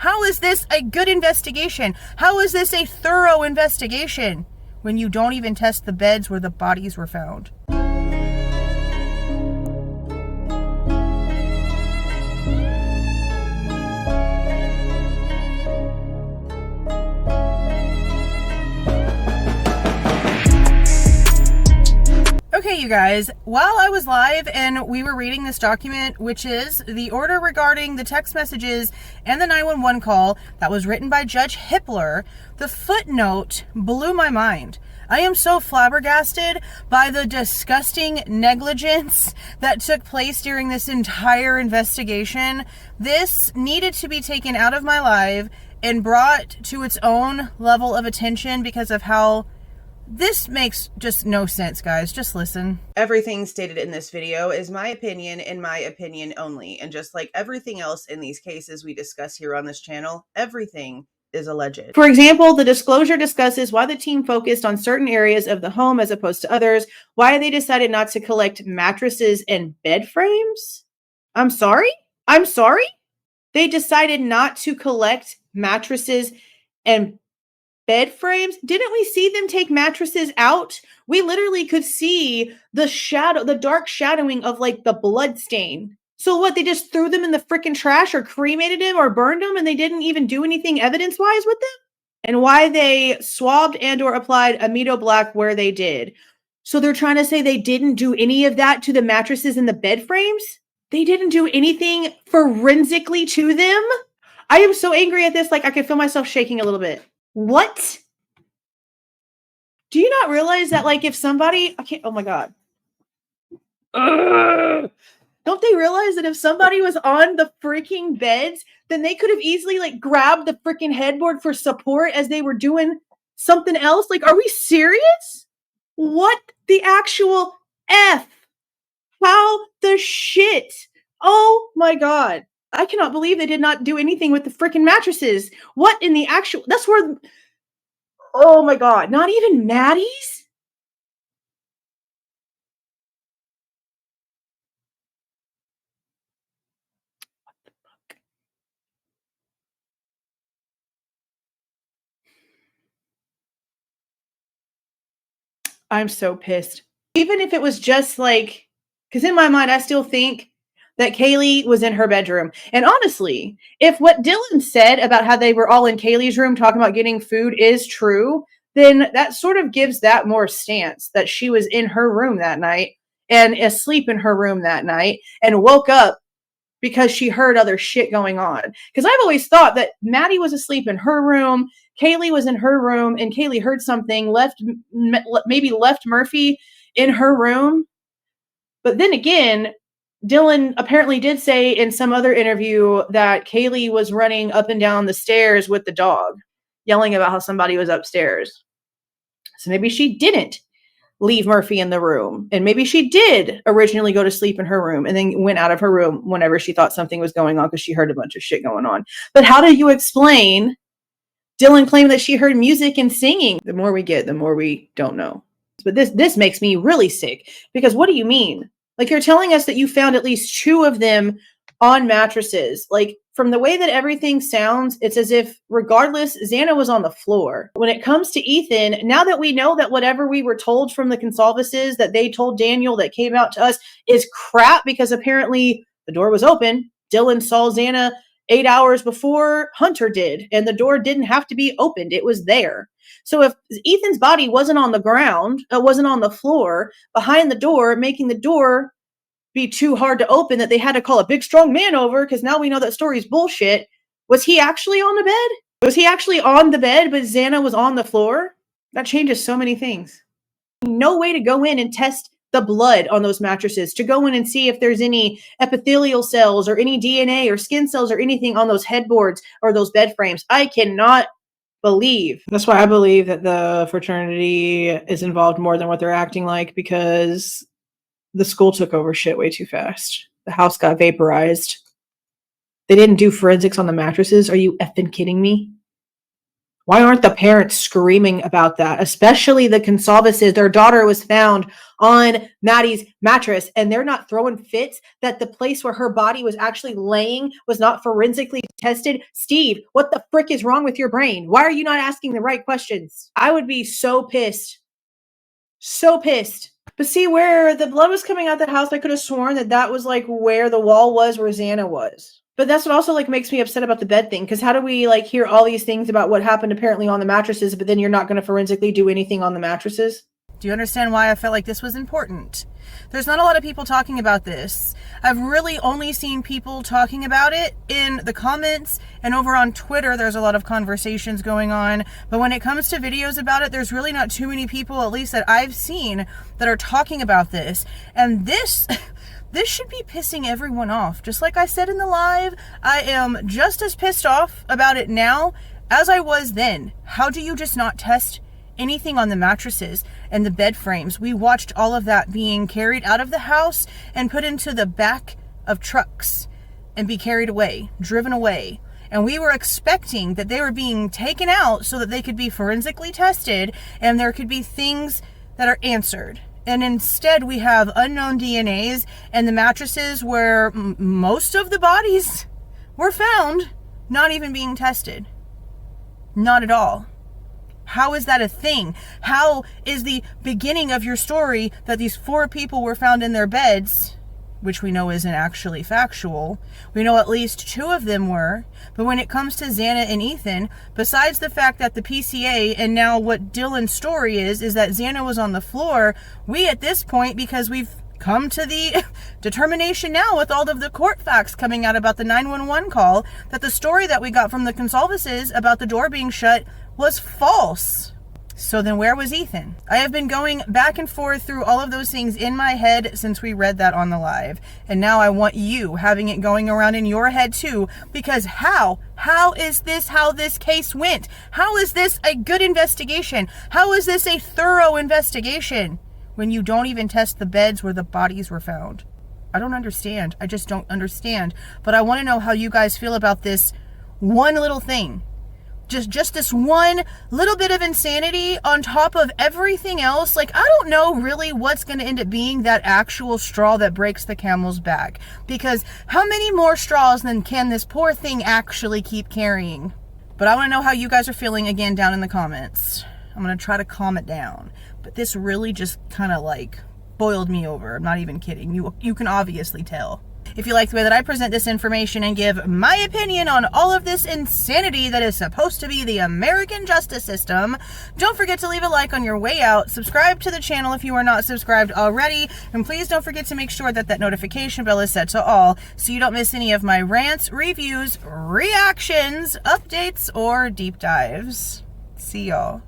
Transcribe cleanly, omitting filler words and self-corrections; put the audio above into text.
How is this a good investigation? How is this a thorough investigation when you don't even test the beds where the bodies were found? Okay, you guys, while I was live and we were reading this document, which is the order regarding the text messages and the 911 call that was written by Judge Hippler, the footnote blew my mind. I am so flabbergasted by the disgusting negligence that took place during this entire investigation. This needed to be taken out of my live and brought to its own level of attention because of how this makes just no sense, guys. Just listen. Everything stated in this video is my opinion and my opinion only. And just like everything else in these cases we discuss here on this channel, everything is alleged. For example, the disclosure discusses why the team focused on certain areas of the home as opposed to others, why they decided not to collect mattresses and bed frames. I'm sorry? They decided not to collect mattresses and bed frames? Didn't we see them take mattresses out? We literally could see the dark shadowing of like the blood stain. So what, they just threw them in the freaking trash or cremated them or burned them and they didn't even do anything evidence-wise with them? And why they swabbed and or applied amido black where they did. So they're trying to say they didn't do any of that to the mattresses and the bed frames? They didn't do anything forensically to them? I am so angry at this, like I can feel myself shaking a little bit. What? Do you not realize that, like, if somebody, oh my God. Don't they realize that if somebody was on the freaking beds, then they could have easily, like, grabbed the freaking headboard for support as they were doing something else? Like, are we serious? What the actual F? How the shit? Oh my God. I cannot believe they did not do anything with the freaking mattresses. What in the actual, that's where, oh my God, not even Maddie's? What the fuck? I'm so pissed. Even if it was just like, because in my mind, I still think that Kaylee was in her bedroom. And honestly, if what Dylan said about how they were all in Kaylee's room talking about getting food is true, then that sort of gives that more stance that she was in her room that night and asleep in her room that night and woke up because she heard other shit going on. Because I've always thought that Maddie was asleep in her room, Kaylee was in her room, and Kaylee heard something, maybe left Murphy in her room. But then again, Dylan apparently did say in some other interview that Kaylee was running up and down the stairs with the dog, yelling about how somebody was upstairs. So maybe she didn't leave Murphy in the room. And maybe she did originally go to sleep in her room and then went out of her room whenever she thought something was going on because she heard a bunch of shit going on. But how do you explain Dylan claimed that she heard music and singing? The more we get, the more we don't know. But this makes me really sick because what do you mean? Like, you're telling us that you found at least 2 of them on mattresses. Like, from the way that everything sounds, it's as if, regardless, Xana was on the floor. When it comes to Ethan, now that we know that whatever we were told from the Goncalveses that they told Daniel that came out to us is crap because apparently the door was open. Dylan saw Xana 8 hours before Hunter did, and the door didn't have to be opened. It was there. So if Ethan's body wasn't on the ground, wasn't on the floor, behind the door, making the door be too hard to open that they had to call a big strong man over because now we know that story's bullshit. Was he actually on the bed? Was he actually on the bed, but Xana was on the floor? That changes so many things. No way to go in and test the blood on those mattresses, to go in and see if there's any epithelial cells or any DNA or skin cells or anything on those headboards or those bed frames. I cannot believe. That's why I believe that the fraternity is involved more than what they're acting like, because the school took over shit way too fast. The house got vaporized. They didn't do forensics on the mattresses. Are you effing kidding me? Why aren't the parents screaming about that? Especially the Goncalveses. Their daughter was found on Maddie's mattress, and they're not throwing fits that the place where her body was actually laying was not forensically tested. Steve, what the frick is wrong with your brain? Why are you not asking the right questions? I would be so pissed. So pissed. But see, where the blood was coming out the house, I could have sworn that that was like where the wall was where Xana was. But that's what also like makes me upset about the bed thing, because how do we like hear all these things about what happened apparently on the mattresses, but then you're not going to forensically do anything on the mattresses? Do you understand why I felt like this was important? There's not a lot of people talking about this. I've really only seen people talking about it in the comments, and over on Twitter there's a lot of conversations going on. But when it comes to videos about it, there's really not too many people, at least that I've seen, that are talking about this. And this should be pissing everyone off. Just like I said in the live, I am just as pissed off about it now as I was then. How do you just not test anything on the mattresses and the bed frames? We watched all of that being carried out of the house and put into the back of trucks and be carried away, driven away. And we were expecting that they were being taken out so that they could be forensically tested and there could be things that are answered. And instead we have unknown DNAs and the mattresses where most of the bodies were found not even being tested. Not at all. How is that a thing? How is the beginning of your story that these 4 people were found in their beds, which we know isn't actually factual? We know at least 2 of them were. But when it comes to Xana and Ethan, besides the fact that the PCA and now what Dylan's story is that Xana was on the floor, we at this point, because we've come to the determination now with all of the court facts coming out about the 911 call, that the story that we got from the Goncalveses about the door being shut was false. So then where was Ethan? I have been going back and forth through all of those things in my head since we read that on the live. And now I want you having it going around in your head too, because how is this how this case went? How is this a good investigation? How is this a thorough investigation when you don't even test the beds where the bodies were found? I don't understand. I just don't understand. But I want to know how you guys feel about this one little thing. Just this one little bit of insanity on top of everything else. Like, I don't know really what's going to end up being that actual straw that breaks the camel's back. Because how many more straws then can this poor thing actually keep carrying? But I want to know how you guys are feeling again down in the comments. I'm going to try to calm it down. But this really just kind of like boiled me over. I'm not even kidding. You can obviously tell. If you like the way that I present this information and give my opinion on all of this insanity that is supposed to be the American justice system, don't forget to leave a like on your way out, subscribe to the channel if you are not subscribed already, and please don't forget to make sure that that notification bell is set to all so you don't miss any of my rants, reviews, reactions, updates, or deep dives. See y'all.